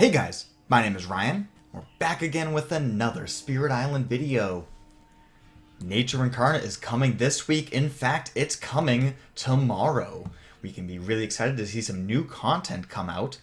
Hey guys, my name is Ryan. We're back again with another Spirit Island video. Nature Incarnate is coming this week. In fact, it's coming tomorrow. We can be really excited to see some new content come out.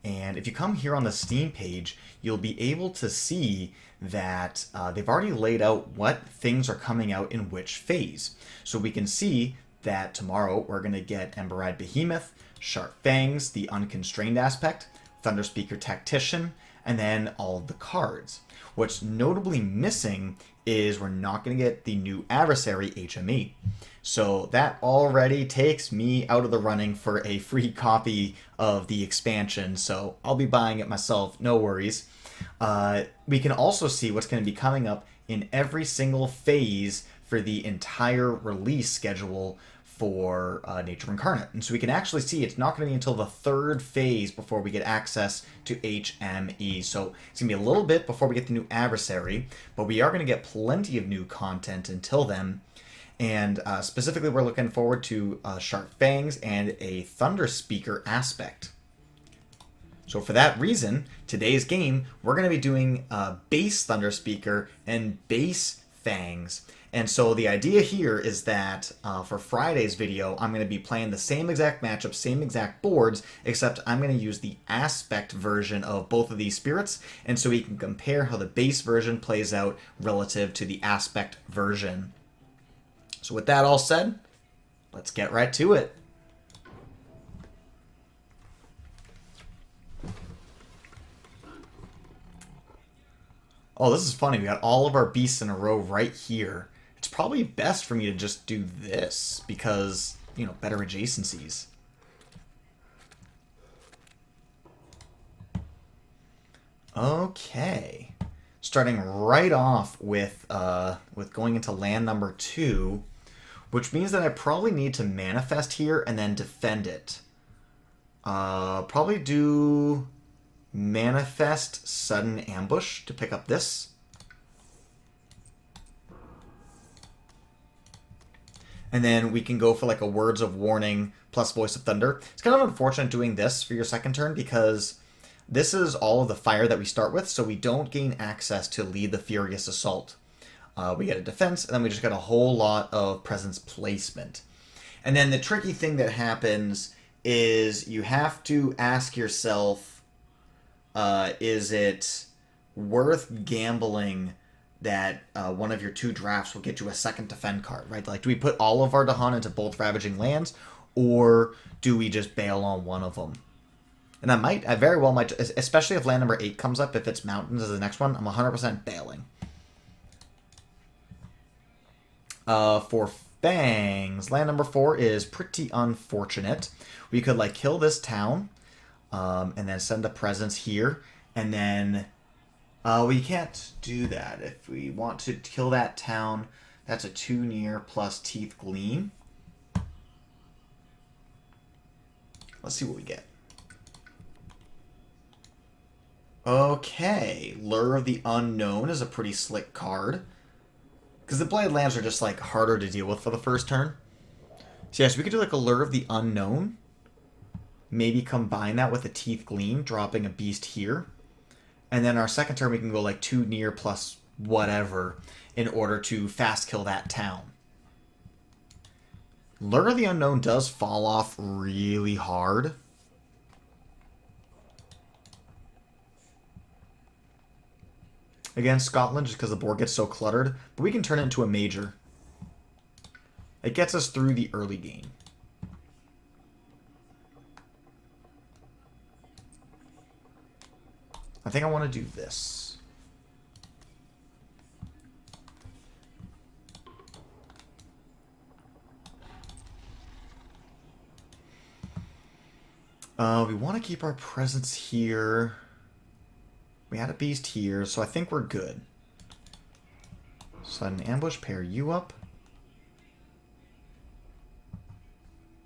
And if you come here on the Steam page, you'll be able to see that they've already laid out what things are coming out in which phase. So we can see that tomorrow we're going to get Emberide Behemoth, Sharp Fangs, the Unconstrained aspect, ThunderSpeaker Tactician, and then all of the cards. What's notably missing is we're not going to get the new Adversary HME. So that already takes me out of the running for a free copy of the expansion, so I'll be buying it myself, no worries. We can also see what's going to be coming up in every single phase for the entire release schedule for Nature Incarnate. And so we can actually see it's not going to be until the third phase before we get access to HME. So it's going to be a little bit before we get the new Adversary, but we are going to get plenty of new content until then. And specifically, we're looking forward to Sharp Fangs and a ThunderSpeaker aspect. So for that reason, today's game, we're going to be doing base ThunderSpeaker and base Fangs. And so the idea here is that for Friday's video, I'm going to be playing the same exact matchup, same exact boards, except I'm going to use the aspect version of both of these spirits, and so we can compare how the base version plays out relative to the aspect version. So with that all said, let's get right to it. Oh, this is funny. We got all of our beasts in a row right here. It's probably best for me to just do this because, you know, better adjacencies. Okay. Starting right off with going into land number 2, which means that I probably need to manifest here and then defend it. Probably do manifest sudden ambush to pick up this. And then we can go for like a Words of Warning plus Voice of Thunder. It's kind of unfortunate doing this for your second turn because this is all of the fire that we start with, so we don't gain access to lead the Furious Assault. We get a defense, and then we just get a whole lot of presence placement. And then the tricky thing that happens is you have to ask yourself, is it worth gambling that one of your 2 drafts will get you a second defend card, right? Like, do we put all of our Dahan into both Ravaging Lands, or do we just bail on one of them? And I very well might, especially if land number 8 comes up, if it's Mountains as the next one, I'm 100% bailing. For Fangs, land number 4 is pretty unfortunate. We could, like, kill this town, and then send a presence here, and then we can't do that. If we want to kill that town, that's a 2 near plus Teeth Gleam. Let's see what we get. Okay, Lure of the Unknown is a pretty slick card. Because the Blighted Lands are just like harder to deal with for the first turn. So yeah, so we could do like a Lure of the Unknown. Maybe combine that with a Teeth Gleam, dropping a beast here. And then our second turn we can go like 2 near plus whatever in order to fast kill that town. Lure of the Unknown does fall off really hard. Against Scotland, just because the board gets so cluttered, but we can turn it into a major. It gets us through the early game. I think I want to do this. We want to keep our presence here. We had a beast here, so I think we're good. Sudden ambush, pair you up.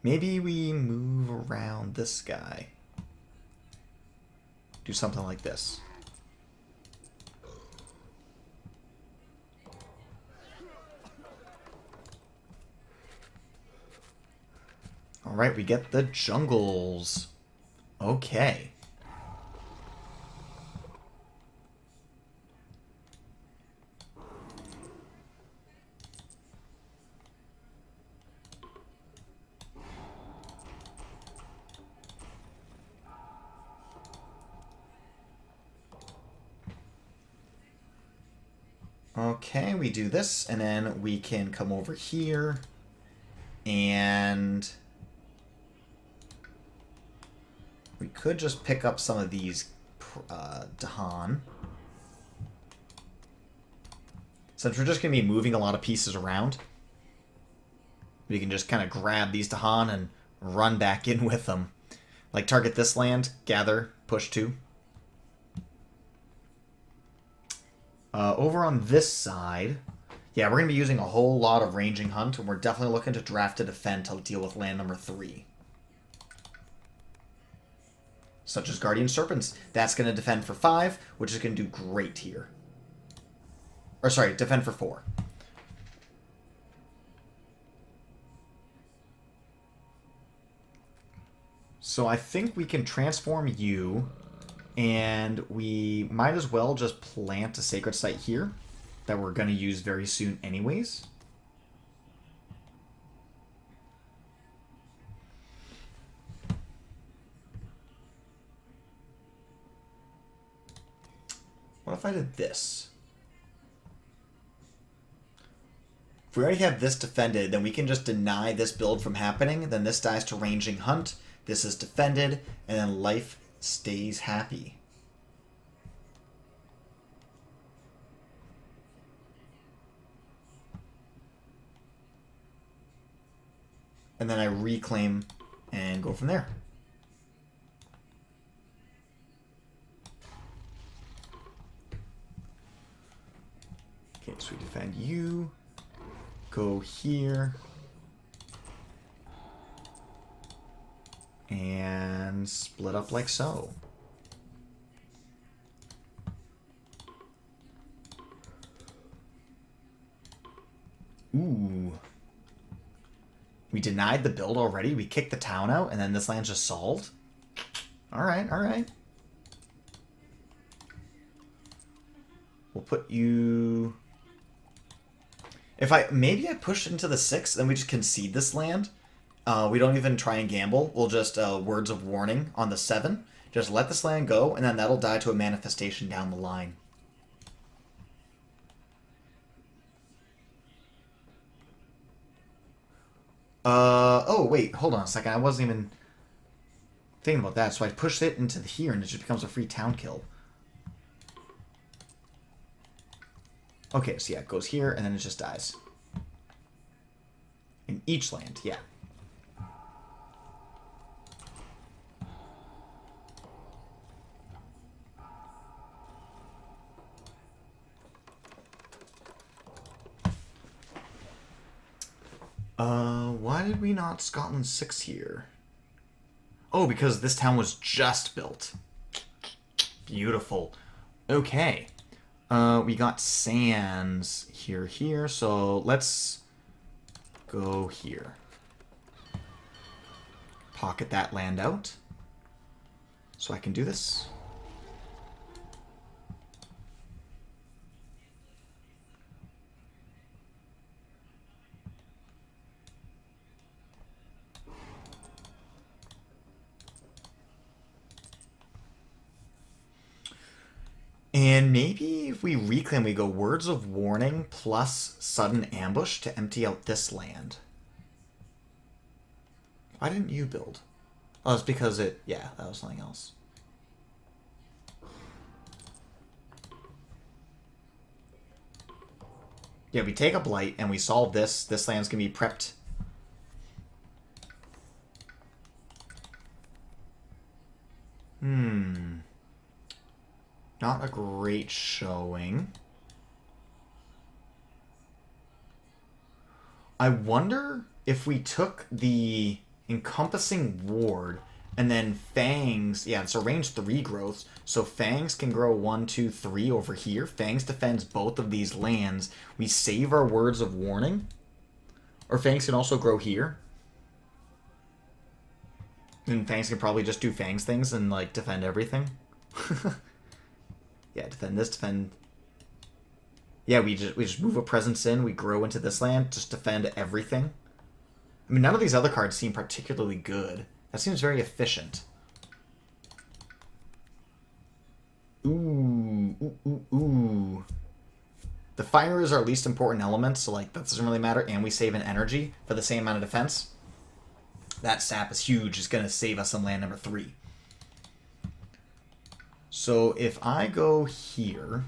Maybe we move around this guy. Do something like this. Alright, we get the jungles. Okay. Okay, we do this, and then we can come over here, and we could just pick up some of these Dahan. Since we're just going to be moving a lot of pieces around, we can just kind of grab these Dahan and run back in with them. Like, target this land, gather, push 2. Over on this side, yeah, we're going to be using a whole lot of ranging hunt, and we're definitely looking to draft to defend to deal with land number 3. Such as Guardian Serpents. That's going to defend for 5, which is going to do great here. Or, sorry, defend for 4. So I think we can transform you, and we might as well just plant a sacred site here that we're going to use very soon anyways. What if I did this? If we already have this defended, then we can just deny this build from happening. Then this dies to ranging hunt. This is defended, and then life stays happy. And then I reclaim and go from there. Okay, so we defend you. Go here. And split up like so. Ooh. We denied the build already? We kicked the town out, and then this land's just solved? Alright, alright. We'll put you... Maybe I push into the 6, then we just concede this land. We don't even try and gamble. We'll just words of warning on the 7. Just let this land go, and then that'll die to a manifestation down the line. Oh, wait, hold on a second. I wasn't even thinking about that. So I push it into here, and it just becomes a free town kill. Okay, so yeah, it goes here, and then it just dies. In each land, yeah. Why did we not Scotland 6 here? Oh, because this town was just built. Beautiful. Okay. We got sands here, so let's go here. Pocket that land out. So I can do this. And maybe if we reclaim, we go Words of Warning plus Sudden Ambush to empty out this land. Why didn't you build? Oh, it's because it... Yeah, that was something else. Yeah, we take a Blight and we solve this. This land's going to be prepped. Not a great showing. I wonder if we took the Encompassing Ward and then Fangs... Yeah, it's a range 3 growths, so Fangs can grow 1, 2, 3 over here. Fangs defends both of these lands. We save our Words of Warning. Or Fangs can also grow here. And Fangs can probably just do Fangs things and, like, defend everything. Yeah, defend this, defend... Yeah, we just move a presence in, we grow into this land, just defend everything. I mean, none of these other cards seem particularly good. That seems very efficient. Ooh. The fire is our least important element, so like that doesn't really matter, and we save an energy for the same amount of defense. That sap is huge. It's going to save us on land number 3. So if I go here,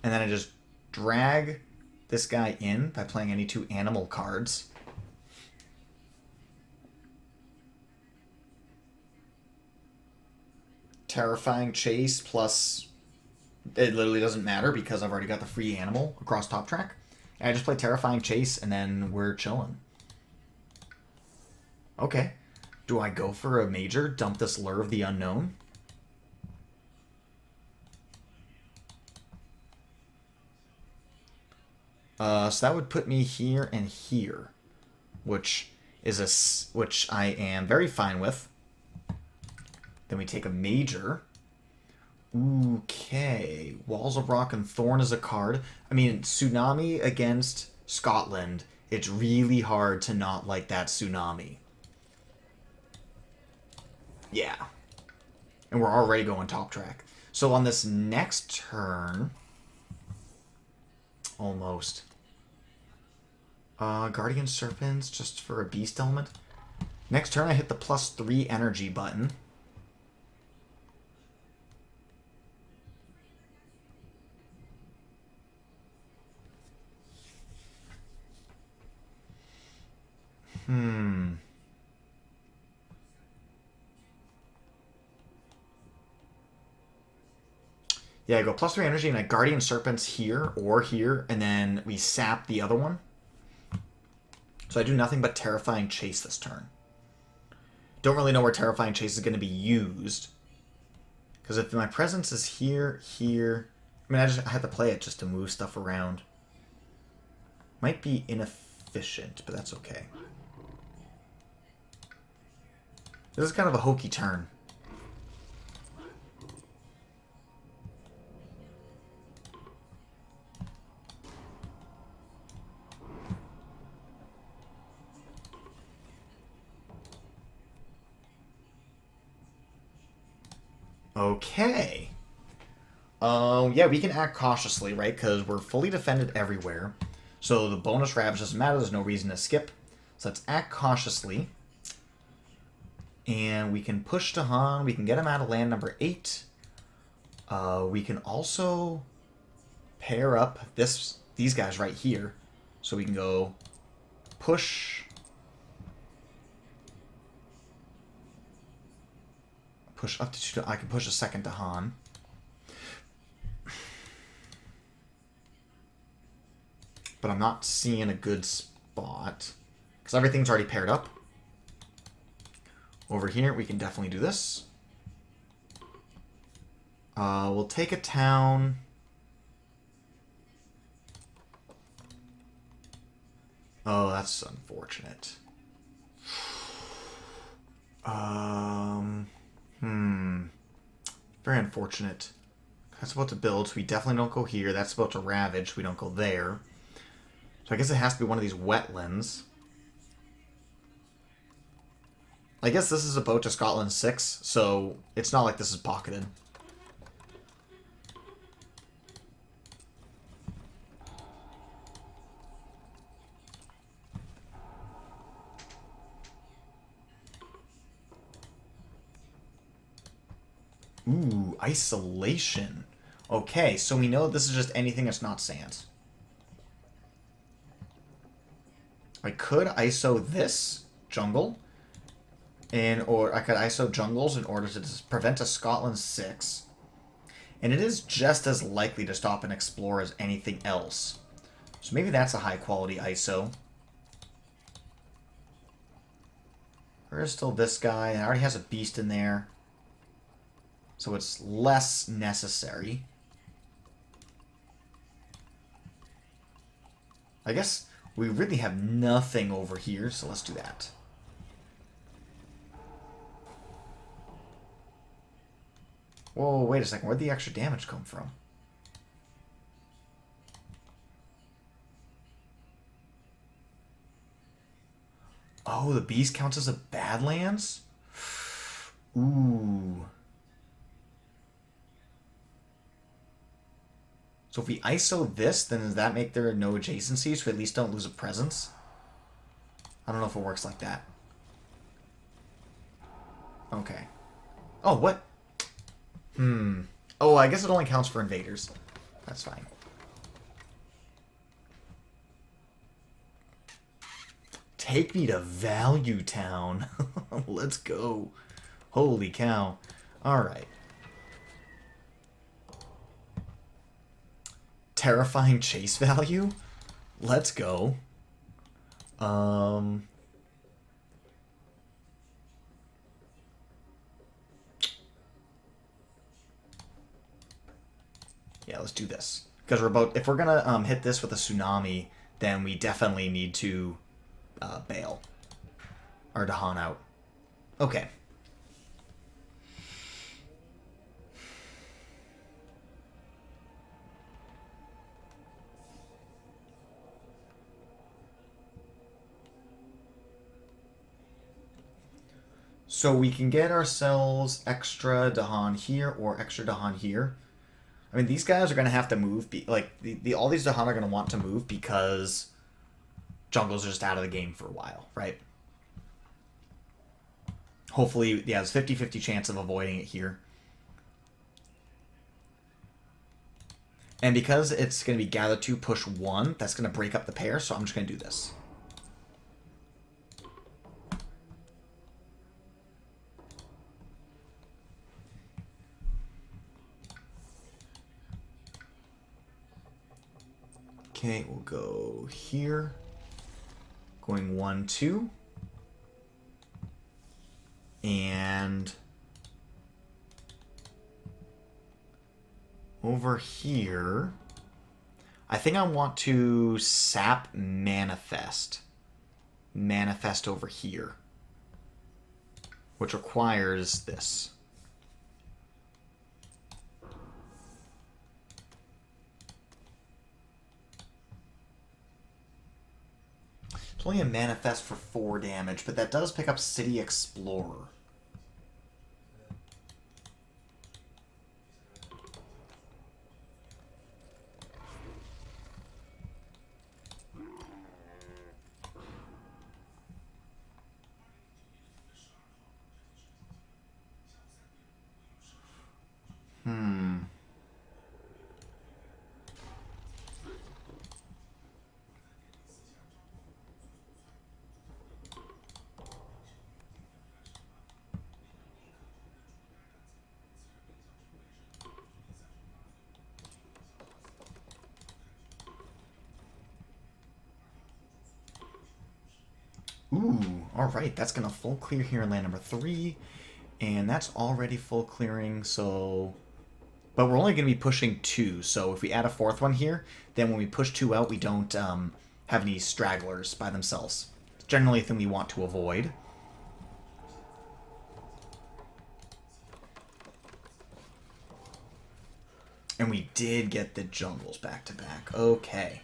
and then I just drag this guy in by playing any 2 animal cards. Terrifying Chase plus... It literally doesn't matter because I've already got the free animal across top track. And I just play Terrifying Chase and then we're chilling. Okay. Do I go for a major? Dump this Lure of the Unknown? So that would put me here and here, which I am very fine with. Then we take a major. Okay, Walls of Rock and Thorn is a card. I mean, Tsunami against Scotland. It's really hard to not like that Tsunami. Yeah. And we're already going top track. So on this next turn... Almost. Guardian Serpents, just for a beast element. Next turn I hit the +3 energy button. Yeah, I go +3 energy and I Guardian Serpents here or here, and then we sap the other one. So I do nothing but Terrifying Chase this turn. Don't really know where Terrifying Chase is going to be used. Because if my presence is here, here... I mean, I had to play it just to move stuff around. Might be inefficient, but that's okay. This is kind of a hokey turn. Okay. Yeah, we can act cautiously, right? Because we're fully defended everywhere. So the bonus Ravage doesn't matter. There's no reason to skip. So let's act cautiously. And we can push to Han. We can get him out of land number 8. We can also pair up these guys right here. So we can go push... Push up to 2. I can push a second to Han. But I'm not seeing a good spot. Because everything's already paired up. Over here, we can definitely do this. We'll take a town. Oh, that's unfortunate. Very unfortunate. That's about to build, so we definitely don't go here. That's about to ravage, we don't go there. So I guess it has to be one of these wetlands. I guess this is a boat to Scotland 6, so it's not like this is pocketed. Ooh, isolation. Okay, so we know this is just anything that's not sands. I could ISO this jungle, or I could ISO jungles in order to prevent a Scotland 6. And it is just as likely to stop and explore as anything else. So maybe that's a high quality ISO. There is still this guy, and it already has a beast in there. So it's less necessary. I guess we really have nothing over here, so let's do that. Whoa, wait a second. Where'd the extra damage come from? Oh, the beast counts as a Badlands? Ooh. So if we ISO this, then does that make there no adjacencies so we at least don't lose a presence? I don't know if it works like that. Okay. Oh, what? Oh, I guess it only counts for invaders. That's fine. Take me to Value Town. Let's go. Holy cow. Alright. Terrifying chase value? Let's go. Yeah, let's do this. Because if we're gonna hit this with a tsunami, then we definitely need to bail. Or Dahan out. Okay. So we can get ourselves extra Dahan here or extra Dahan here. I mean, these guys are going to have to move. All these Dahan are going to want to move because jungles are just out of the game for a while, right? Hopefully, yeah, there's 50-50 chance of avoiding it here. And because it's going to be gather 2, push 1, that's going to break up the pair, so I'm just going to do this. Okay, we'll go here. Going 1, 2. And over here, I think I want to sap manifest. Manifest over here, which requires this. It's only a manifest for 4 damage, but that does pick up City Explorer. Ooh, alright, that's going to full clear here in land number 3. And that's already full clearing, so... But we're only going to be pushing 2, so if we add a 4th one here, then when we push 2 out, we don't have any stragglers by themselves. It's generally a thing we want to avoid. And we did get the jungles back to back. Okay.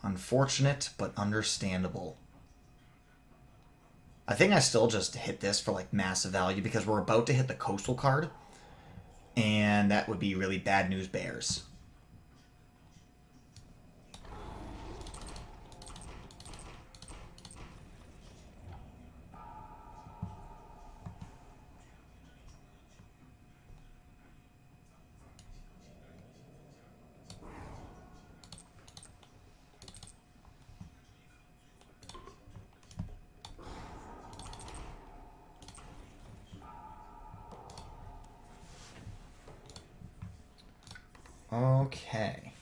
Unfortunate, but understandable. I think I still just hit this for like massive value because we're about to hit the coastal card. And that would be really bad news bears. Okay.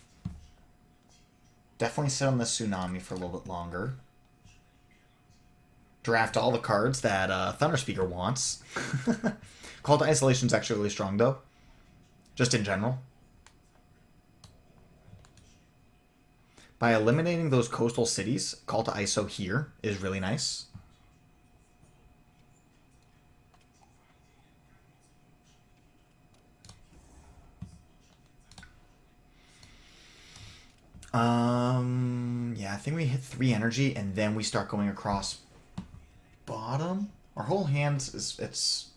Definitely sit on the tsunami for a little bit longer. Draft all the cards that ThunderSpeaker wants. Call to Isolation is actually really strong, though. Just in general. By eliminating those coastal cities, Call to ISO here is really nice. Yeah, I think we hit 3 energy, and then we start going across bottom. Our whole hand it's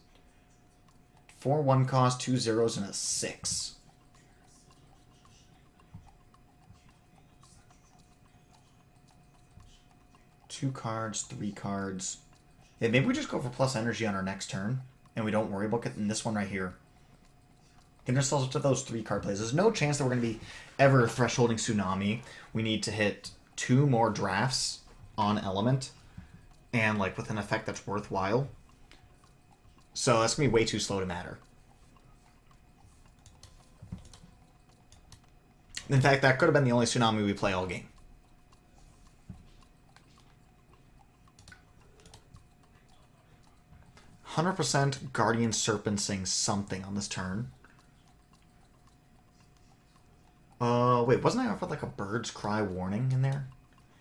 4 1 cost, 2 zeros, and a 6. Two cards, 3 cards. Yeah, maybe we just go for plus energy on our next turn, and we don't worry about getting this one right here. Getting ourselves up to those 3 card plays. There's no chance that we're going to be ever thresholding Tsunami. We need to hit 2 more drafts on Element, and like with an effect that's worthwhile. So that's going to be way too slow to matter. In fact, that could have been the only Tsunami we play all game. %, Guardian Serpent saying something on this turn. Wait, wasn't I offered like a Bird's Cry warning in there?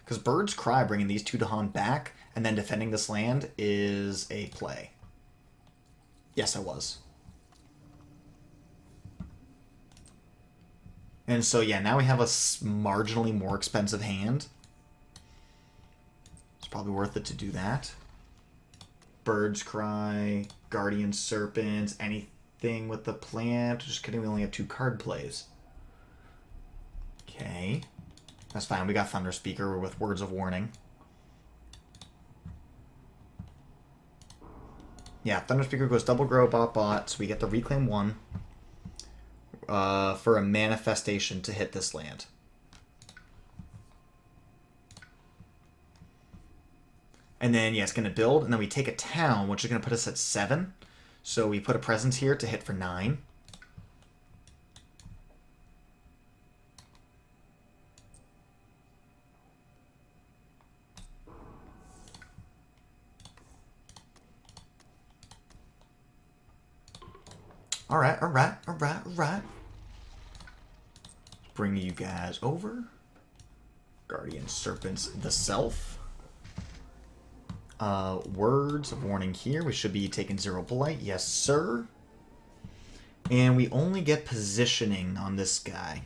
Because Bird's Cry bringing these 2 Dahan back and then defending this land is a play. Yes, I was. And so, yeah, now we have a marginally more expensive hand. It's probably worth it to do that. Bird's Cry, Guardian Serpent, anything with the plant. Just kidding, we only have 2 card plays. Okay. That's fine. We got ThunderSpeaker with Words of Warning. Yeah, ThunderSpeaker goes double grow, bot, so we get the Reclaim 1 for a manifestation to hit this land. And then, yeah, it's going to build, and then we take a town, which is going to put us at 7. So we put a presence here to hit for 9. Alright. Bring you guys over. Guardian Serpents the Self. Words of Warning here. We should be taking 0 Blight. Yes, sir. And we only get positioning on this guy.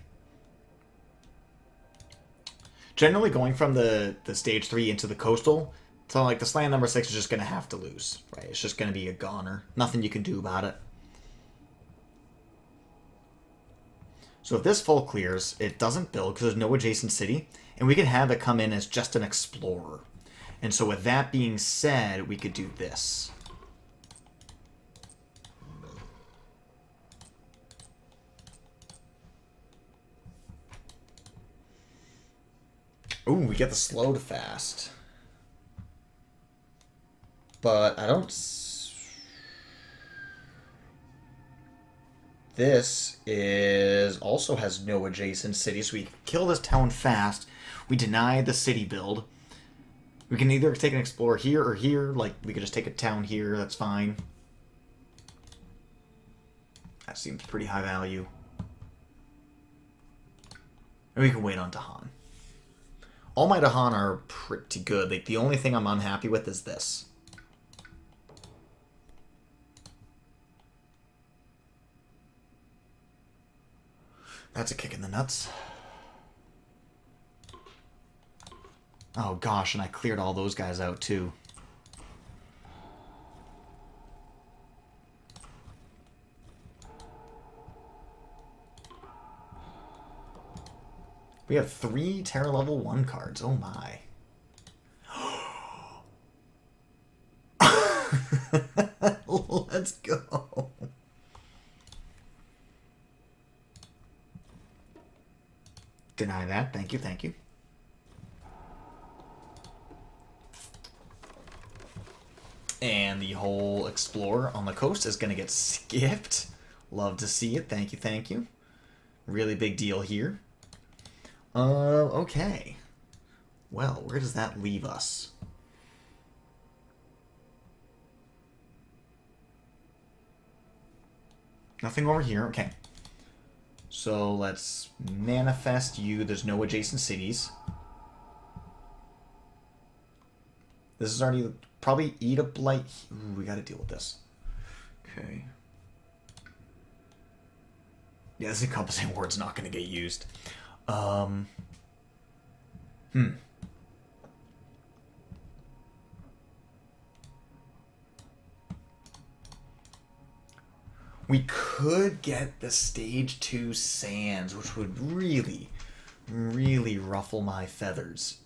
Generally going from the stage 3 into the coastal, so like this land number 6 is just going to have to lose. Right? It's just going to be a goner. Nothing you can do about it. So if this full clears, it doesn't build because there's no adjacent city, and we can have it come in as just an explorer. And so with that being said, we could do this. Ooh, we get the slow to fast. But I don't... This is also has no adjacent city, so we kill this town fast. We deny the city build. We can either take an explorer here or here. Like, we could just take a town here. That's fine. That seems pretty high value. And we can wait on Dahan. All my Dahan are pretty good. Like, the only thing I'm unhappy with is this. That's a kick in the nuts. Oh gosh, and I cleared all those guys out too. We have 3 Terra level 1 cards. Oh my. Let's go. Deny that. Thank you, thank you. And the whole Explorer on the coast is going to get skipped. Love to see it. Thank you, thank you. Really big deal here. Okay. Well, where does that leave us? Nothing over here. Okay. So let's manifest you. There's no adjacent cities. This is already probably eat a blight. Ooh, we got to deal with this. Okay. Yeah, this encompassing word's not going to get used. We could get the stage 2 sands, which would really, really ruffle my feathers.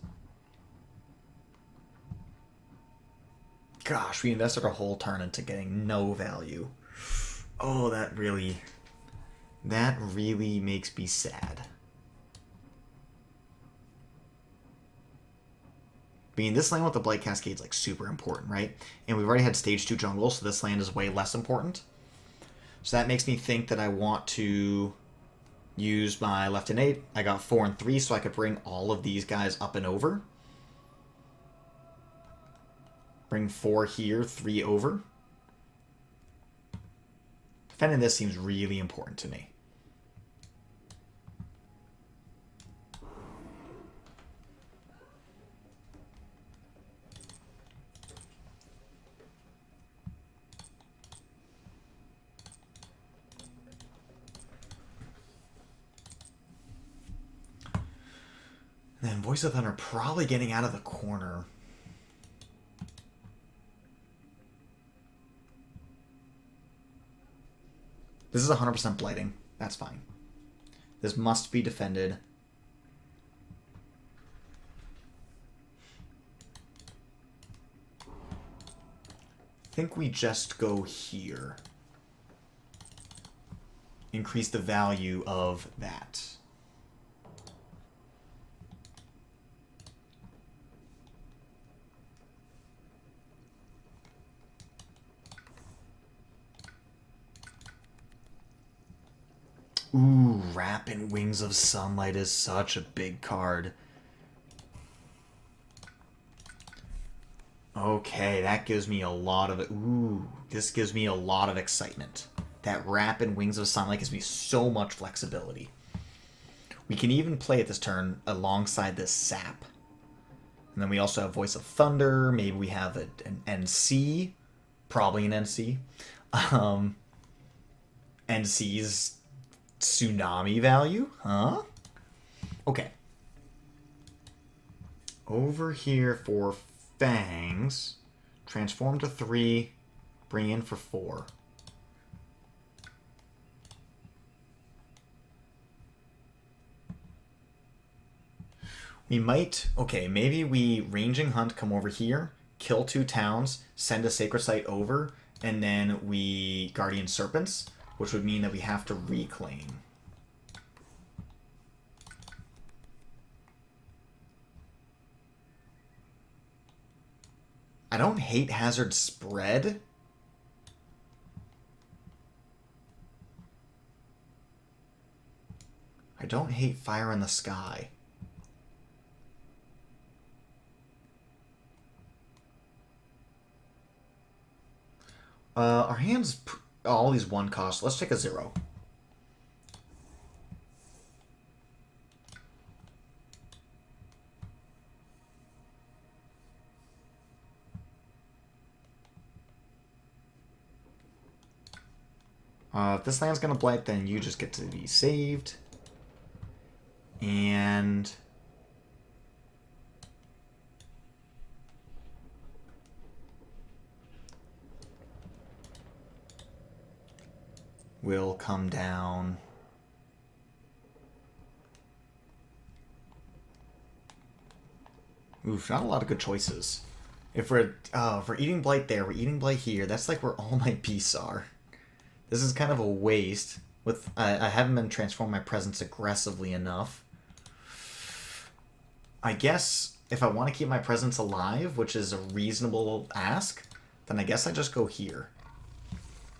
Gosh, we invested our whole turn into getting no value. Oh, that really makes me sad. I mean, this land with the Blight Cascade is like super important, right? And we've already had stage 2 jungle, so this land is way less important. So that makes me think that I want to use my left innate. I got 4 and 3, so I could bring all of these guys up and over. Bring 4 here, 3 over. Defending this seems really important to me. And then Voice of Thunder probably getting out of the corner. This is 100% blighting. That's fine. This must be defended. I think we just go here. Increase the value of that. Ooh, Rapid Wings of Sunlight is such a big card. Okay, that gives me a lot of... Ooh, this gives me a lot of excitement. That Rapid Wings of Sunlight gives me so much flexibility. We can even play it this turn alongside this Sap. And then we also have Voice of Thunder. Maybe we have an NC. Probably an NC. NC's tsunami value? Huh? Okay. Over here for Fangs. Transform to 3. Bring in for 4. We might... Okay, maybe we Ranging Hunt, come over here, kill 2 towns, send a Sacred Site over, and then we Guardian Serpents, which would mean that we have to reclaim. I don't hate Hazard Spread. I don't hate Fire in the Sky. Our hands... all these 1 cost. Let's take a 0. If this land's going to blight, then you just get to be saved. And... will come down. Oof, not a lot of good choices. If we're eating blight there, we're eating blight here. That's like where all my beasts are. This is kind of a waste. With I haven't been transforming my presence aggressively enough. I guess if I want to keep my presence alive, which is a reasonable ask, then I guess I just go here.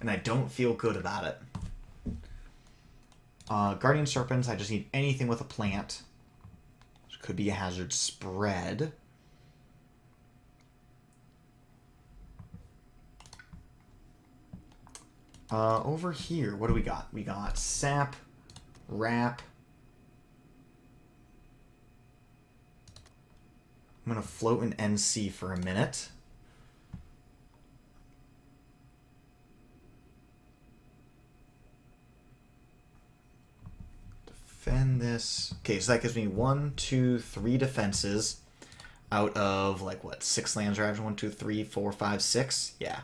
And I don't feel good about it. Guardian Serpents, I just need anything with a plant. Which could be a Hazard Spread. Over here, what do we got? We got Sap, Wrap. I'm going to float an NC for a minute. Defend this. Okay, so that gives me 1, 2, 3 defenses out of, like, what, 6 lands are average? 1, 2, 3, 4, 5, 6? Yeah.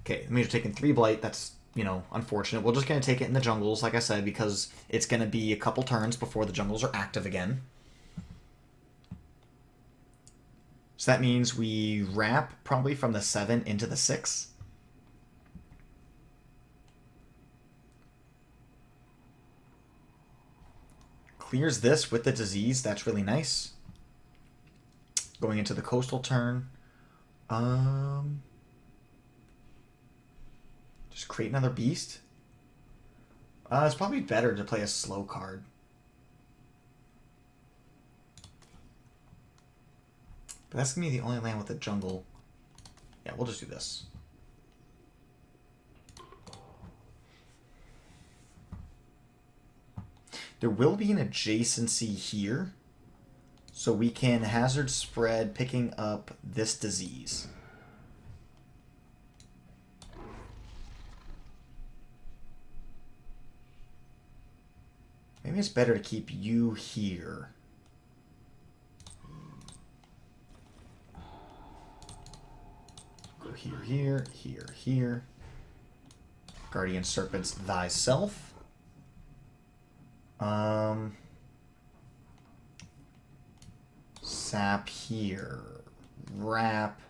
Okay, it means you're taking 3 blight. That's, you know, unfortunate. We're just going to take it in the jungles, like I said, because it's going to be a couple turns before the jungles are active again. So that means we wrap probably from the 7 into the 6. Clears this with the disease. That's really nice. Going into the coastal turn. Just create another beast. It's probably better to play a slow card. But that's going to be the only land with a jungle. Yeah, we'll just do this. There will be an adjacency here. So we can hazard spread picking up this disease. Maybe it's better to keep you here. Go here, here, here, here. Guardian Serpents thyself. Sap here. Wrap.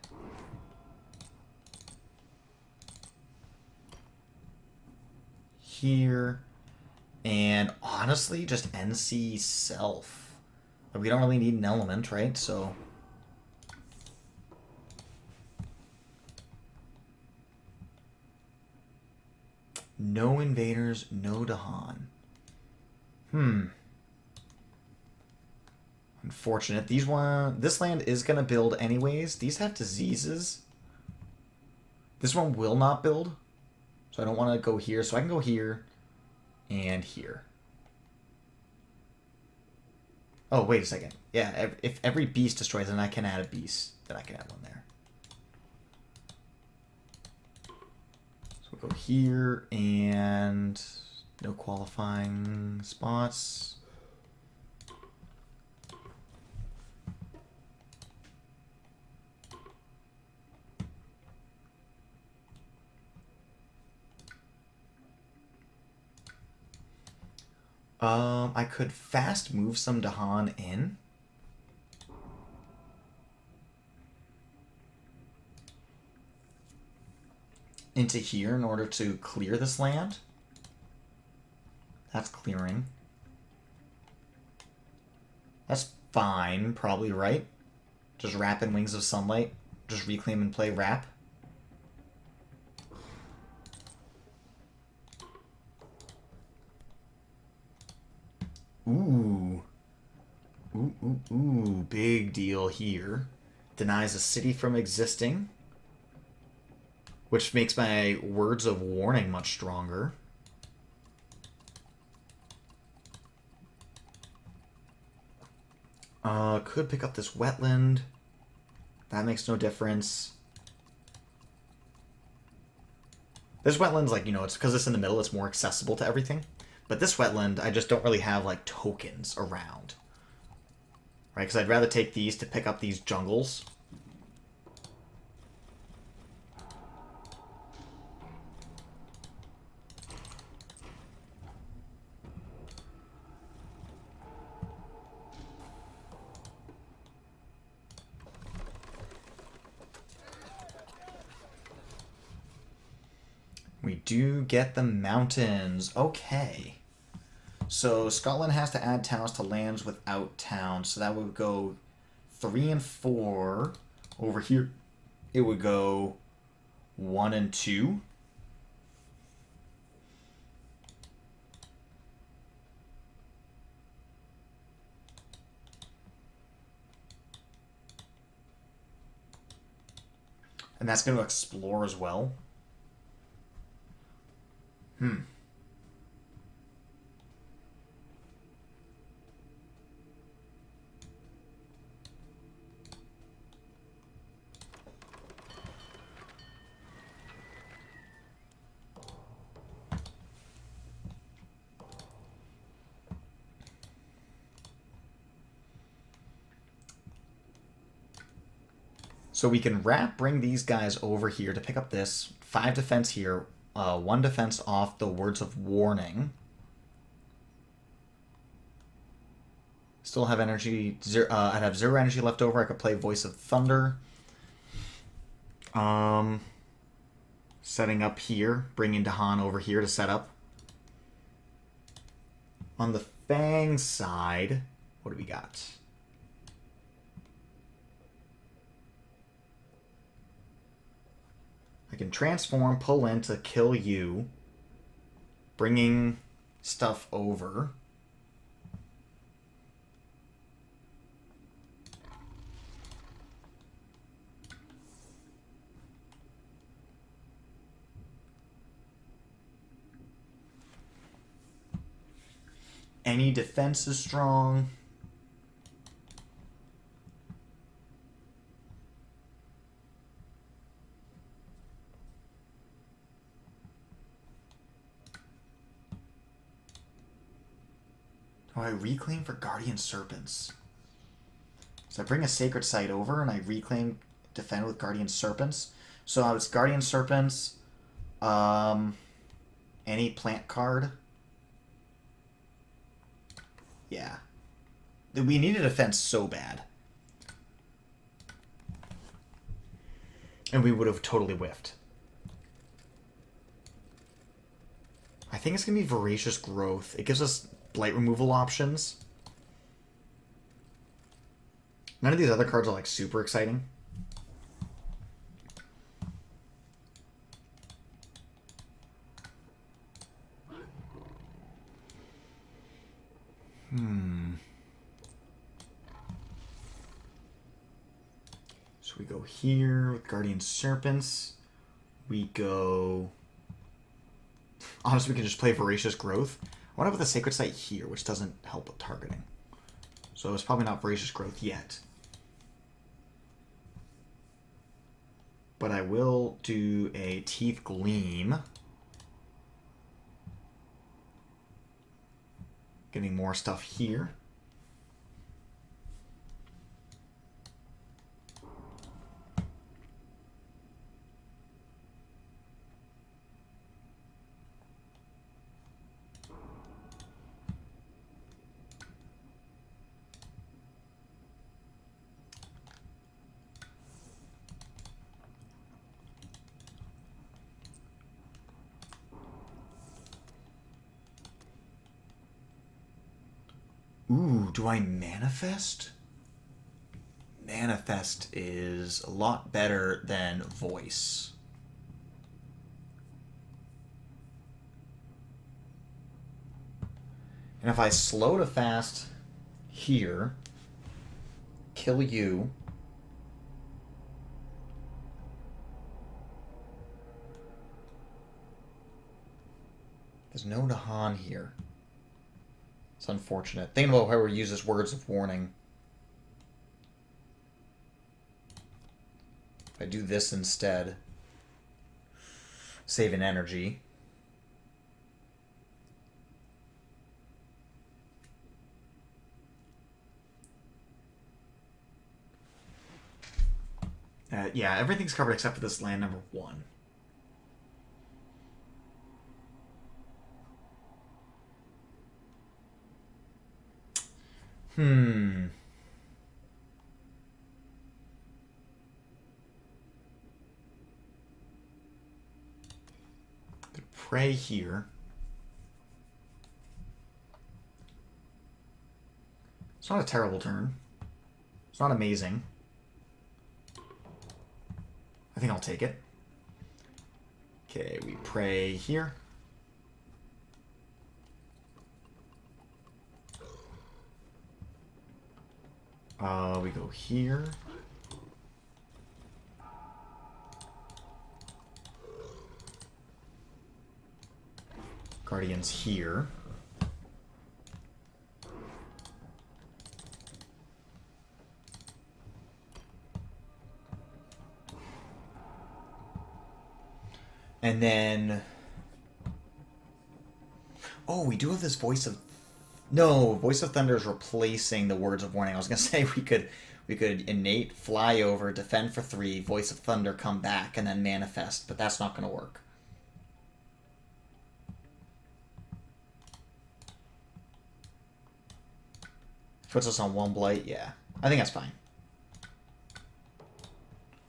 Here. And honestly, just NC self. We don't really need an element, right? So no invaders, no Dahan. Unfortunate. This land is gonna build anyways. These have diseases. This one will not build. So I don't want to go here. So I can go here and here. Oh, wait a second. Yeah, if every beast destroys, then I can add a beast. Then I can add one there. So we'll go here and no qualifying spots. I could fast move some Dahan in. Into here in order to clear this land. That's clearing. That's fine, probably, right? Just wrap in Wings of Sunlight. Just reclaim and play wrap. Ooh. Ooh, big deal here. Denies a city from existing. Which makes my words of warning much stronger. Could pick up this wetland. That makes no difference. This wetland's like, you know, it's because it's in the middle, it's more accessible to everything. But this wetland, I just don't really have, like, tokens around. Right? Because I'd rather take these to pick up these jungles. We do get the mountains. Okay. So Scotland has to add towns to lands without towns. So that would go 3 and 4. Over here, it would go 1 and 2. And that's going to explore as well. So we can bring these guys over here to pick up this. 5 defense here, 1 defense off the words of warning. Still have energy. I'd have 0 energy left over. I could play Voice of Thunder. Setting up here, bringing Dahan over here to set up. On the Fangs side, what do we got? I can transform, pull in to kill you, bringing stuff over. Any defense is strong. Oh, I reclaim for Guardian Serpents. So I bring a Sacred Site over and I reclaim, defend with Guardian Serpents. So it's Guardian Serpents, any plant card. Yeah. We need a defense so bad. And we would have totally whiffed. I think it's going to be Voracious Growth. It gives us blight removal options. None of these other cards are like super exciting. So we go here with Guardian Serpents. We go... Honestly, we can just play Voracious Growth. I want to put the Sacred Site here, which doesn't help with targeting. So it's probably not Voracious Growth yet. But I will do a Teeth Gleam. Getting more stuff here. Ooh, do I manifest? Manifest is a lot better than voice. And if I slow to fast here, kill you, there's no Dahan here. It's unfortunate. Thinking about how we use this words of warning. If I do this instead, saving energy. Yeah, everything's covered except for this land number 1. Could pray here. It's not a terrible turn. It's not amazing. I think I'll take it. Okay, we pray here. We go here. Guardians here. And then... Oh, we do have this Voice of... No, Voice of Thunder is replacing the words of warning. I was going to say We could innate, fly over, defend for 3, Voice of Thunder, come back, and then manifest, but that's not going to work. Puts us on 1 blight, yeah. I think that's fine.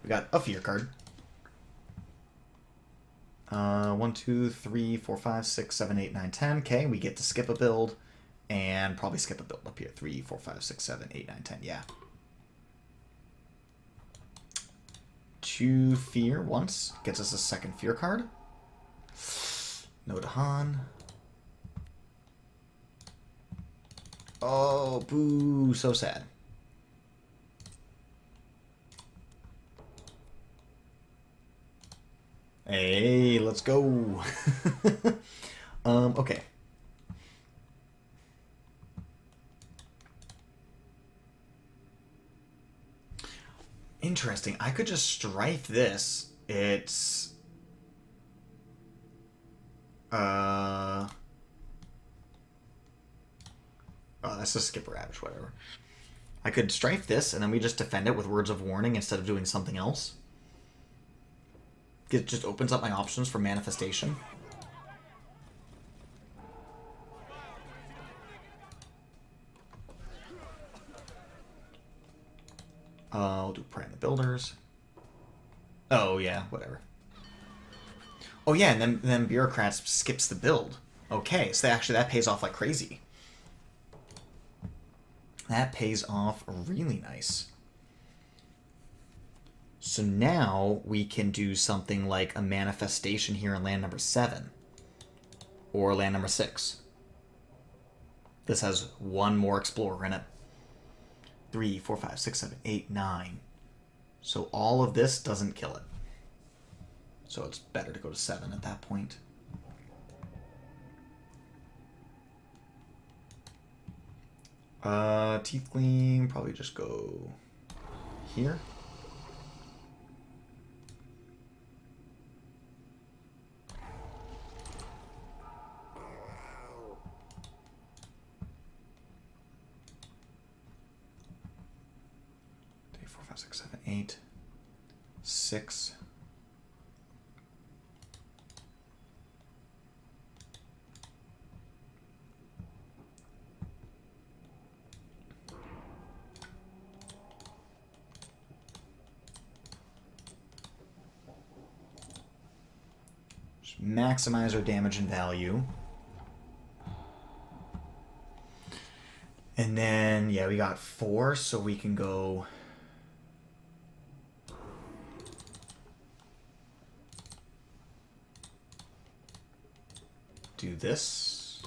We got a fear card. 1, 2, 3, 4, 5, 6, 7, 8, 9, 10. Okay, we get to skip a build. And probably skip a build up here. 3, 4, 5, 6, 7, 8, 9, 10. Yeah. 2 fear once. Gets us a second fear card. No to Han. Oh, boo. So sad. Hey, let's go. Okay. Interesting. I could just strife this. It's... Oh, that's a skip ravage, whatever. I could strife this, and then we just defend it with Words of Warning instead of doing something else. It just opens up my options for manifestation. I'll do Prey on the Builders. Oh, yeah, whatever. Oh, yeah, and then Bureaucrats skips the build. Okay, so that pays off like crazy. That pays off really nice. So now we can do something like a manifestation here in land number 7. Or land number 6. This has 1 more Explorer in it. 3, 4, 5, 6, 7, 8, 9. So all of this doesn't kill it. So it's better to go to 7 at that point. Teeth Gleam, probably just go here. Three, 4, 5, 6, 7, 8, 6. Maximize our damage and value. And then, yeah, we got 4, so we can go... do this.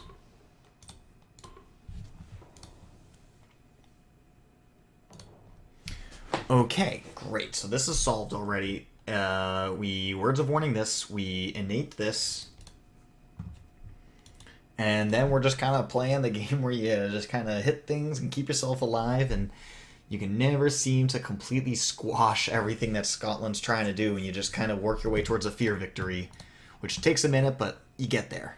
Okay, great. So this is solved already. We Words of Warning this, we innate this, and then we're just kind of playing the game where you just kind of hit things and keep yourself alive, and you can never seem to completely squash everything that Scotland's trying to do, and you just kind of work your way towards a fear victory, which takes a minute, but you get there.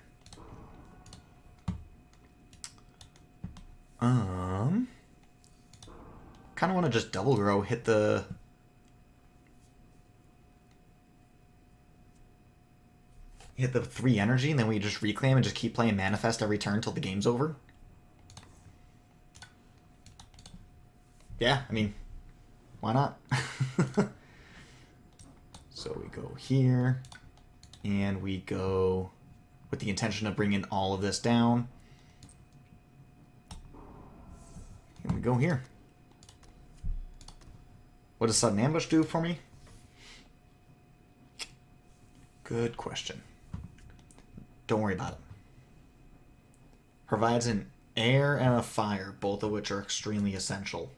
Kind of want to just double grow, hit the... hit the 3 energy, and then we just reclaim and just keep playing Manifest every turn until the game's over. Yeah, I mean, why not? So we go here, and we go with the intention of bringing all of this down. And we go here. What does Sudden Ambush do for me? Good question. Don't worry about it. Provides an air and a fire, both of which are extremely essential.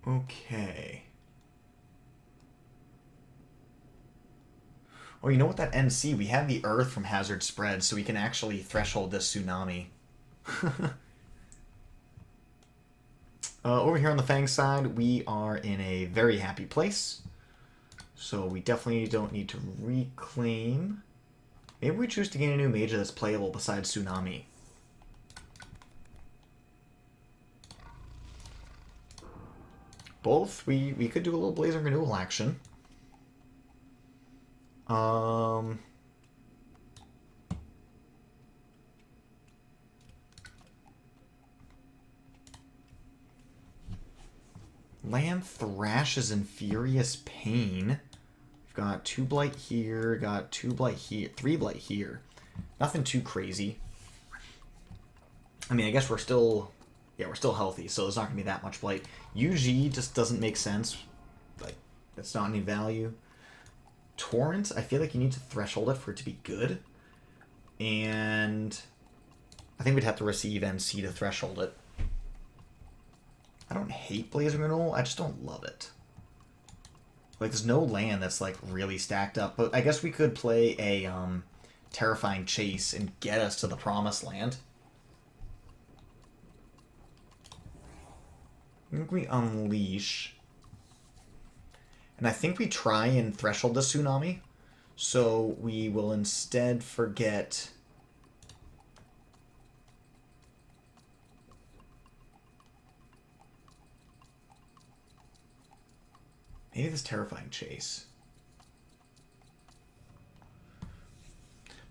Okay. Oh, you know what, that NC, we have the Earth from Hazard Spread, so we can actually threshold this tsunami. Over here on the Fangs side, we are in a very happy place. So we definitely don't need to reclaim. Maybe we choose to gain a new major that's playable besides Tsunami. Both. We could do a little Blazer Renewal action. Land thrashes in Furious Pain. We've got 2 Blight here, got 2 Blight here, 3 Blight here. Nothing too crazy. I mean, I guess we're still healthy, so there's not going to be that much Blight. UG just doesn't make sense. Like, it's not any value. Torrent, I feel like you need to threshold it for it to be good. And I think we'd have to receive NC to threshold it. I don't hate Blazer Renewal, I just don't love it. Like, there's no land that's, like, really stacked up. But I guess we could play a Terrifying Chase and get us to the Promised Land. I think we Unleash. And I think we try and Threshold the Tsunami. So we will instead forget... Maybe this Terrifying Chase.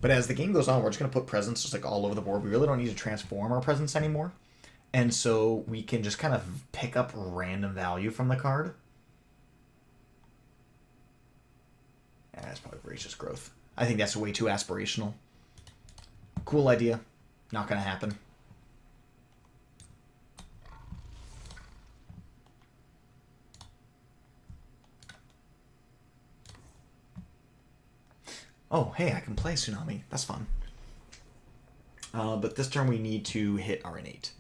But as the game goes on, we're just going to put presence just like all over the board. We really don't need to transform our presence anymore. And so we can just kind of pick up random value from the card. Yeah, that's probably Voracious Growth. I think that's way too aspirational. Cool idea. Not going to happen. Oh, hey, I can play Tsunami. That's fun. But this turn we need to hit our innate.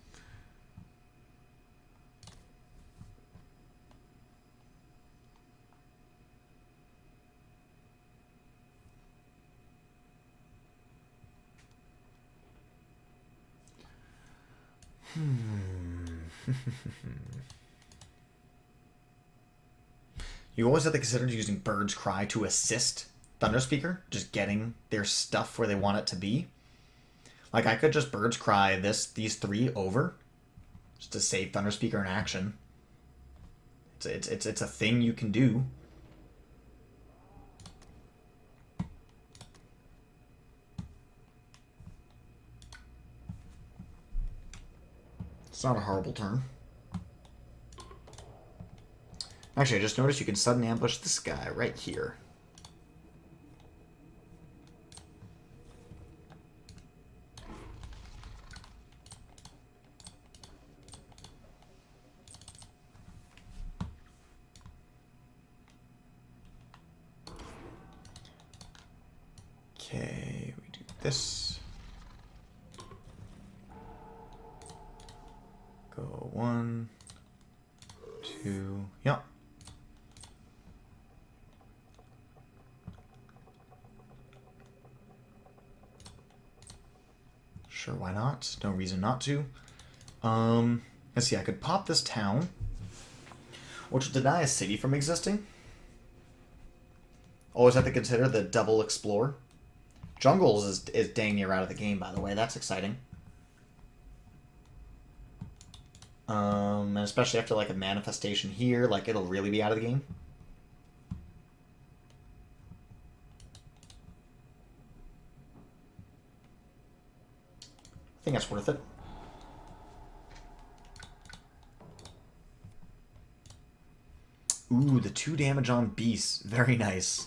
You always have to consider using Bird's Cry to assist ThunderSpeaker, just getting their stuff where they want it to be. Like, I could just Bird's Cry these 3 over, just to save ThunderSpeaker in action. It's a thing you can do. It's not a horrible turn. Actually, I just noticed you can sudden ambush this guy right here. Okay, we do this. Go 1, 2, yep. Sure, why not? No reason not to. Let's see, I could pop this town, which would deny a city from existing. Always have to consider the double explore. Jungles is dang near out of the game, by the way. That's exciting. And especially after like a manifestation here, like it'll really be out of the game. I think that's worth it. Ooh, the 2 damage on beasts. Very nice.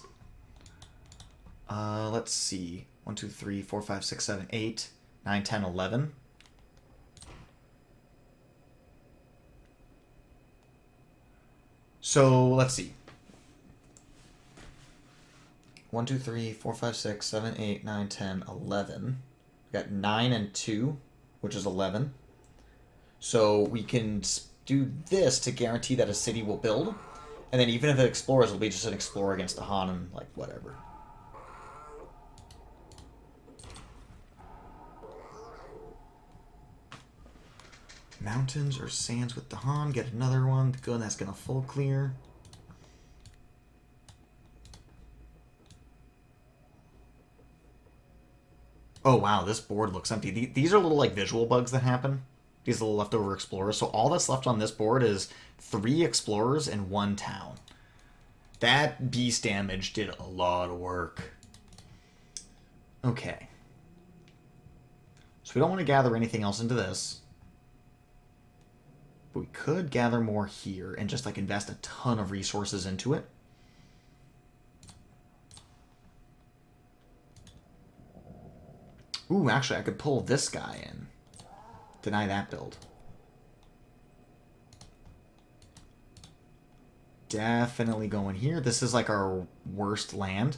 Let's see. 1, 2, 3, 4, 5, 6, 7, 8, 9, 10, 11. So, let's see. 1, 2, 3, 4, 5, 6, 7, 8, 9, 10, 11. We got 9 and 2, which is 11. So we can do this to guarantee that a city will build. And then even if it explores, it'll be just an explorer against a Han and, like, whatever. Mountains or sands with the Han. Get another one. Good, and that's going to full clear. Oh, wow, this board looks empty. These are little, like, visual bugs that happen. These little leftover explorers. So all that's left on this board is 3 explorers and 1 town. That beast damage did a lot of work. Okay. So we don't want to gather anything else into this. But we could gather more here and just, like, invest a ton of resources into it. Ooh, actually, I could pull this guy in. Deny that build. Definitely going here. This is like our worst land.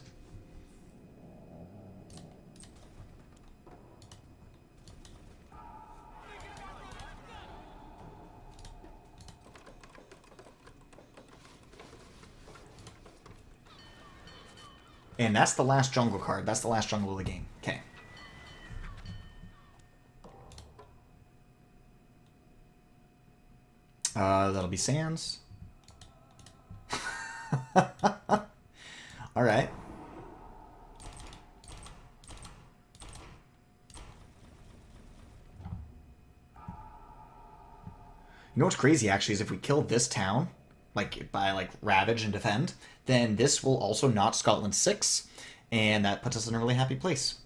And that's the last jungle card. That's the last jungle of the game. Okay. That'll be Sands. All right. You know what's crazy, actually, is if we kill this town, like, by, like, Ravage and Defend, then this will also not Scotland 6, and that puts us in a really happy place.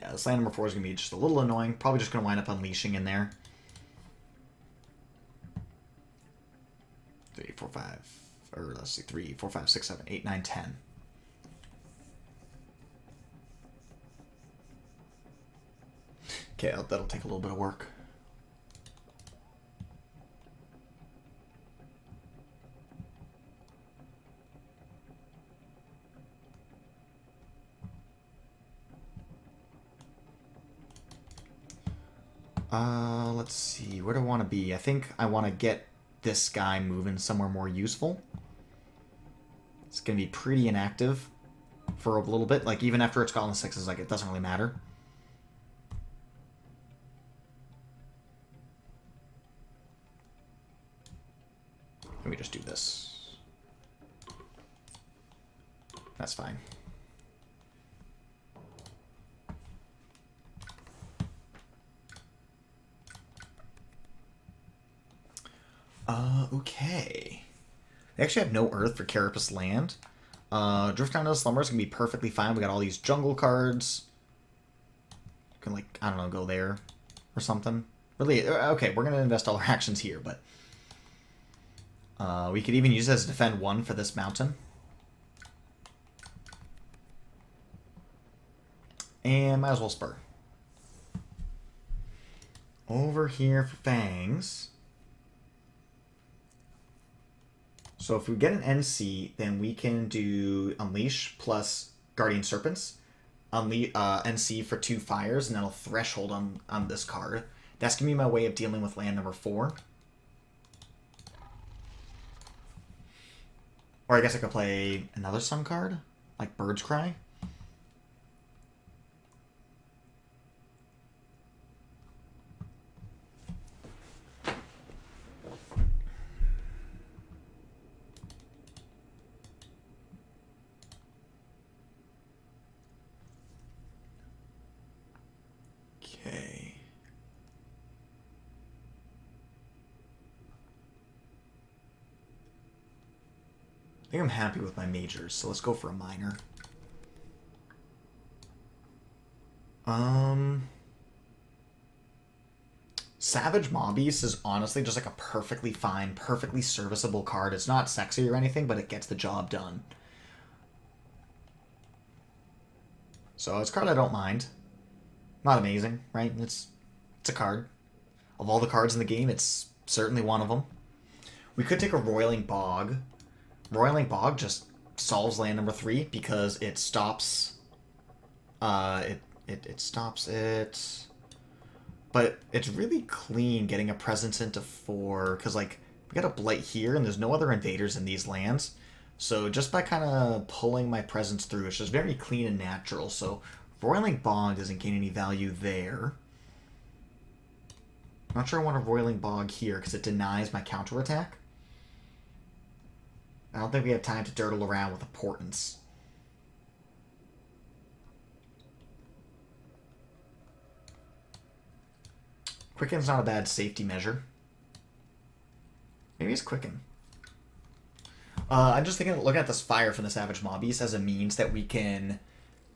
Yeah, this land number 4 is going to be just a little annoying. Probably just going to wind up unleashing in there. 3, 4, 5. Or let's see, 3, 4, 5, 6, 7, 8, 9, 10. Okay, that'll take a little bit of work. Let's see. Where do I want to be? I think I want to get this guy moving somewhere more useful. It's going to be pretty inactive for a little bit. Like, even after it's Scotland 6, it's like, it doesn't really matter. Let me just do this. That's fine. Okay. They actually have no Earth for Carapace Land. Drift Down to Slumber is going to be perfectly fine. We got all these jungle cards. You can, like, I don't know, go there or something. Really, okay, we're going to invest all our actions here, but we could even use it as Defend 1 for this mountain. And might as well Spur. Over here for Fangs. So if we get an NC, then we can do Unleash plus Guardian Serpents. NC for 2 fires, and that'll Threshold on this card. That's going to be my way of dealing with land number 4. Or I guess I could play another Sun card, like Bird's Cry. Okay. I think I'm happy with my majors, so let's go for a minor. Savage Mobbies is honestly just like a perfectly fine, perfectly serviceable card. It's not sexy or anything, but it gets the job done. So it's a card I don't mind. Not amazing, right? It's a card. Of all the cards in the game, it's certainly one of them. We could take a Roiling Bog. Roiling Bog just solves land number 3 because it stops. It stops it. But it's really clean getting a presence into 4 because, like, We got a blight here, and there's no other invaders in these lands. So just by kind of pulling my presence through, it's just very clean and natural. So Roiling Bog doesn't gain any value there. Not sure I want a Roiling Bog here because it denies my counterattack. I don't think we have time to dirtle around with importance. Quicken's not a bad safety measure. Maybe it's Quicken. I'm just thinking, looking at this fire from the Savage Mob Beast as a means that we can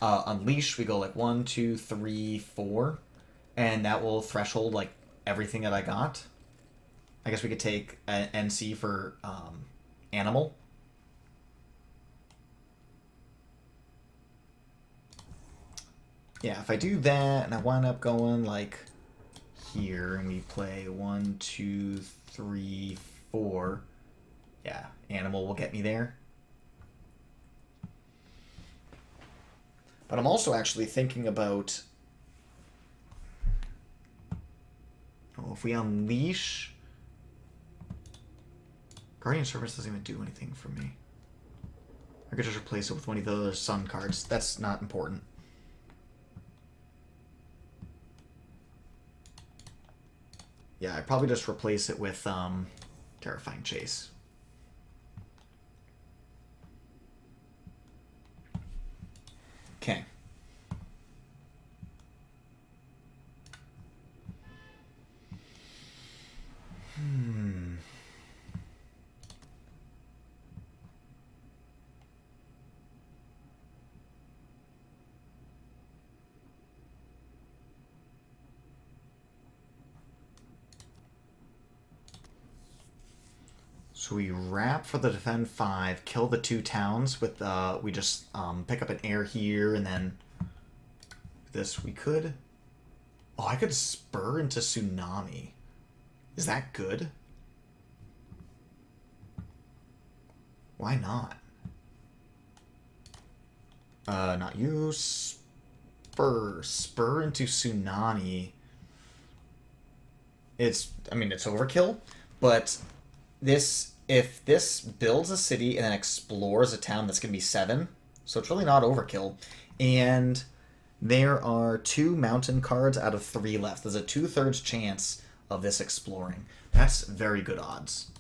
unleash. We go like 1, 2, 3, 4, and that will threshold like everything that I got. I guess we could take an NC for animal. Yeah, if I do that and I wind up going like here and we play 1, 2, 3, 4. Yeah, animal will get me there. But I'm also actually thinking about, oh, if we unleash, Guardian Service doesn't even do anything for me. I could just replace it with one of the other sun cards. That's not important. Yeah, I'd probably just replace it with Terrifying Chase. Okay. So we wrap for the defend 5, kill the 2 towns with we just pick up an air here, and then this we could. Oh, I could spur into Tsunami. Is that good? Why not? Not you. Spur into Tsunami. It's, I mean, it's overkill, but if this builds a city and then explores a town, that's going to be 7. So it's really not overkill. And there are 2 mountain cards out of 3 left. There's a 2/3 chance of this exploring. That's very good odds.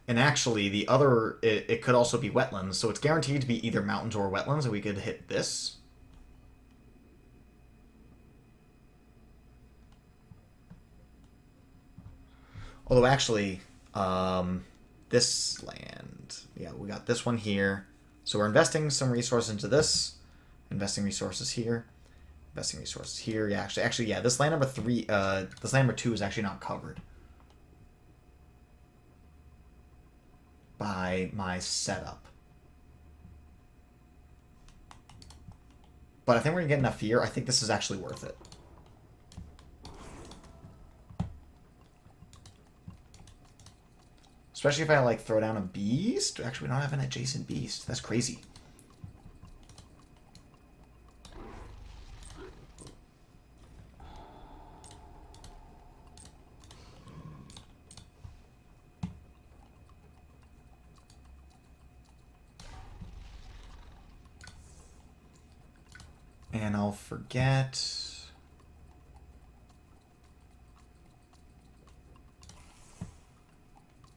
And actually, the other, it could also be wetlands. So it's guaranteed to be either mountains or wetlands, and we could hit this. Although actually, this land, yeah, we got this one here. So we're investing some resources into this, investing resources here, investing resources here. Yeah, actually, yeah, this land number 3, this land number 2 is actually not covered by my setup. But I think we're gonna get enough here. I think this is actually worth it. Especially if I, like, throw down a beast. Actually, we don't have an adjacent beast. That's crazy. And I'll forget...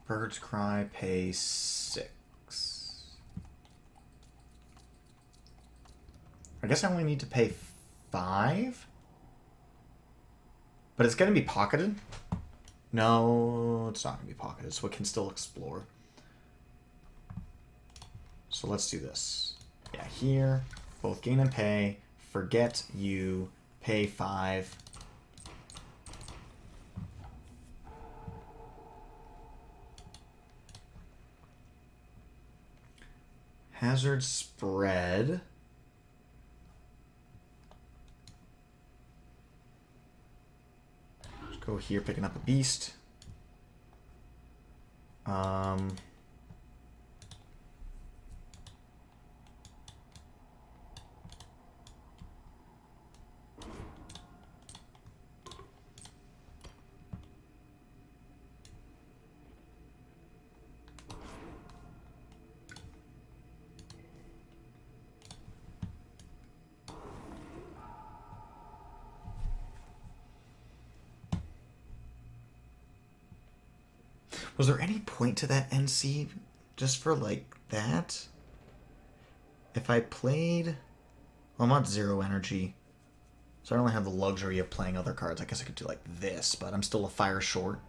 Bird's Cry, pay 6. I guess I only need to pay 5? But it's going to be pocketed? No, it's not going to be pocketed, so it can still explore. So let's do this. Yeah, here, both gain and pay, forget you, pay 5. Hazard spread. Just go here, picking up a beast. Was there any point to that NC just for, like, that? If I played... Well, I'm on 0 energy, so I don't really have the luxury of playing other cards. I guess I could do like this, but I'm still a fire short.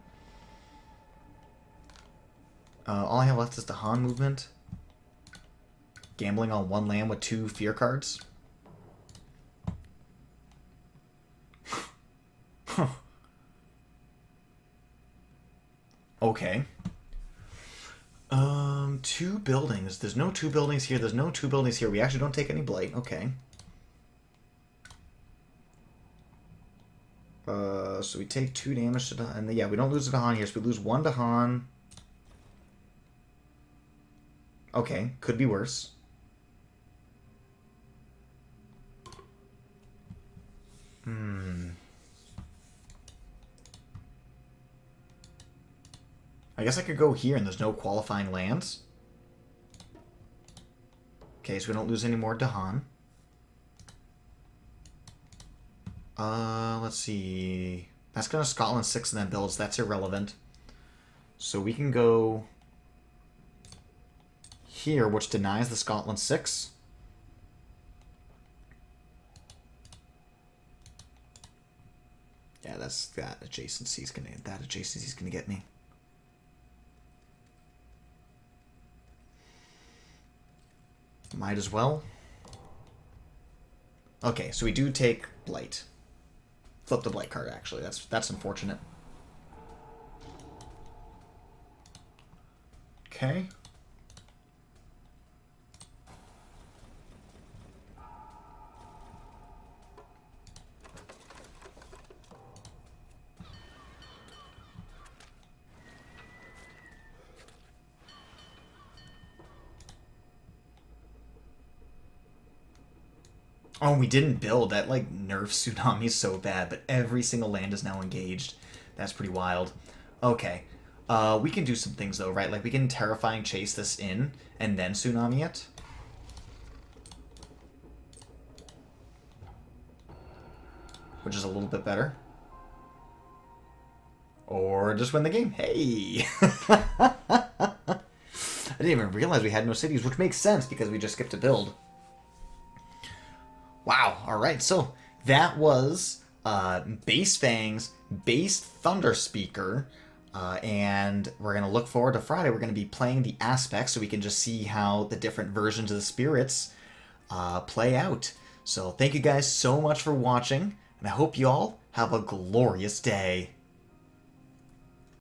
All I have left is the Han movement. Gambling on 1 land with 2 fear cards. Okay. 2 buildings. There's no 2 buildings here. There's no 2 buildings here. We actually don't take any blight. Okay. So we take 2 damage to the... And yeah, we don't lose to Han here, so we lose 1 to Han. Okay, could be worse. I guess I could go here and there's no qualifying lands. Okay, so we don't lose any more to Han. Let's see. That's going to Scotland 6 and then builds. That's irrelevant. So we can go here, which denies the Scotland 6. Yeah, that adjacency's gonna get me. Might as well. Okay, so we do take blight. Flip the blight card, actually. That's unfortunate. Okay. Oh, we didn't build. That, like, nerfs Tsunami so bad, but every single land is now engaged. That's pretty wild. Okay. We can do some things, though, right? Like, we can Terrifying Chase this in, and then Tsunami it. Which is a little bit better. Or just win the game. Hey! I didn't even realize we had no cities, which makes sense, because we just skipped a build. Wow, alright, so that was base Fangs, base ThunderSpeaker, and we're going to look forward to Friday. We're going to be playing the aspects so we can just see how the different versions of the spirits play out. So thank you guys so much for watching, and I hope you all have a glorious day.